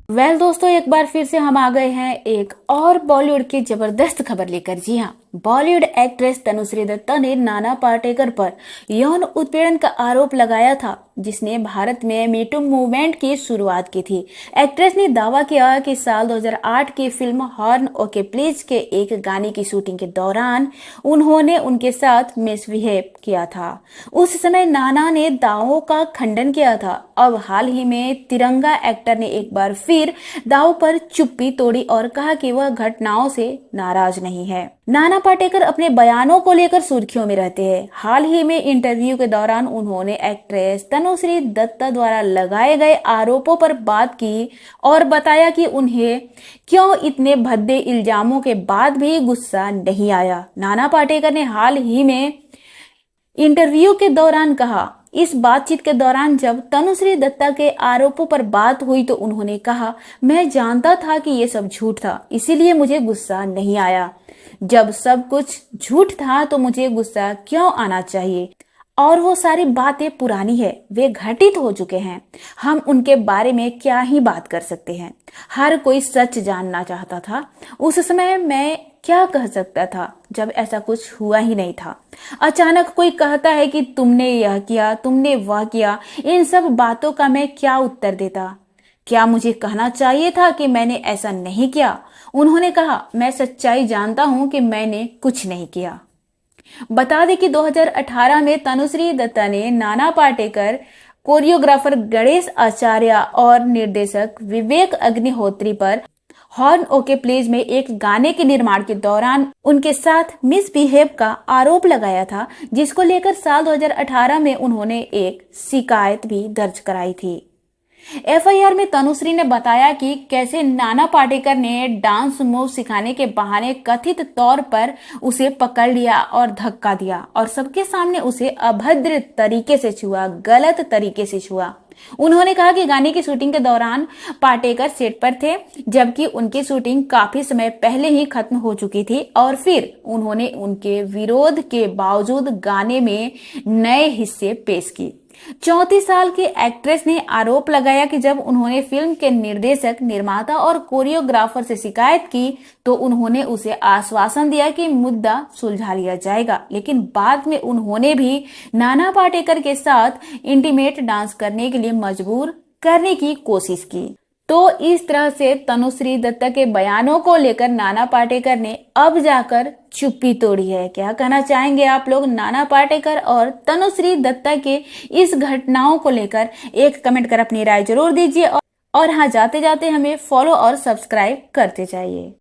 दोस्तों, एक बार फिर से हम आ गए हैं एक और बॉलीवुड की जबरदस्त खबर लेकर। जी हाँ, बॉलीवुड एक्ट्रेस तनुश्री दत्ता ने नाना पाटेकर पर यौन उत्पीड़न का आरोप लगाया था, जिसने भारत में मीटू मूवमेंट की शुरुआत की थी। एक्ट्रेस ने दावा किया कि साल 2008 की फिल्म हॉर्न ओके प्लीज के एक गाने की शूटिंग के दौरान उन्होंने उनके साथ मिसबिहेव किया था। उस समय नाना ने दावों का खंडन किया था। अब हाल ही में तिरंगा एक्टर ने एक बार फिर दाव पर चुप्पी तोड़ी और कहा कि वह घटनाओं से नाराज नहीं है। नाना पाटेकर अपने बयानों को लेकर सुर्खियों में रहते हैं। हाल ही में इंटरव्यू के दौरान उन्होंने एक्ट्रेस तनुश्री दत्ता द्वारा लगाए गए आरोपों पर बात की और बताया कि उन्हें क्यों इतने भद्दे इल्जामों के बाद भी गुस्सा नहीं आया। नाना पाटेकर ने हाल ही में इंटरव्यू के दौरान कहा, इस बातचीत के दौरान जब तनुश्री दत्ता के आरोपों पर बात हुई तो उन्होंने कहा, मैं जानता था कि ये सब झूठ था, इसीलिए मुझे गुस्सा नहीं आया। जब सब कुछ झूठ था तो मुझे गुस्सा क्यों आना चाहिए? और वो सारी बातें पुरानी है, वे घटित हो चुके हैं। हम उनके बारे में क्या ही बात कर सकते हैं। हर कोई सच जानना चाहता था। उस समय मैं क्या कह सकता था जब ऐसा कुछ हुआ ही नहीं था। अचानक कोई कहता है कि तुमने यह किया, तुमने वह किया। इन सब बातों का मैं क्या उत्तर देता? क्या मुझे कहना चाहिए था कि मैंने ऐसा नहीं किया? उन्होंने कहा, मैं सच्चाई जानता हूं कि मैंने कुछ नहीं किया। बता दें कि 2018 में तनुश्री दत्ता ने नाना पाटेकर, कोरियोग्राफर गणेश आचार्य और निर्देशक विवेक अग्निहोत्री पर हॉर्न ओके प्लीज में एक गाने के निर्माण के दौरान उनके साथ मिसबिहेव का आरोप लगाया था, जिसको लेकर साल 2018 में उन्होंने एक शिकायत भी दर्ज कराई थी। एफआईआर में तनुश्री ने बताया कि कैसे नाना पाटेकर ने डांस मूव सिखाने के बहाने कथित तौर पर उसे पकड़ लिया और धक्का दिया और सबके सामने उसे अभद्र तरीके से छुआ, गलत तरीके से छुआ। उन्होंने कहा कि गाने की शूटिंग के दौरान पाटेकर सेट पर थे, जबकि उनकी शूटिंग काफी समय पहले ही खत्म हो चुकी थी और फिर उन्होंने उनके विरोध के बावजूद गाने में नए हिस्से पेश किए। 34 साल की एक्ट्रेस ने आरोप लगाया कि जब उन्होंने फिल्म के निर्देशक, निर्माता और कोरियोग्राफर से शिकायत की तो उन्होंने उसे आश्वासन दिया कि मुद्दा सुलझा लिया जाएगा, लेकिन बाद में उन्होंने भी नाना पाटेकर के साथ इंटीमेट डांस करने के लिए मजबूर करने की कोशिश की। तो इस तरह से तनुश्री दत्ता के बयानों को लेकर नाना पाटेकर ने अब जाकर चुप्पी तोड़ी है। क्या कहना चाहेंगे आप लोग नाना पाटेकर और तनुश्री दत्ता के इस घटनाओं को लेकर? एक कमेंट कर अपनी राय जरूर दीजिए और हाँ, जाते जाते हमें फॉलो और सब्सक्राइब करते जाइए।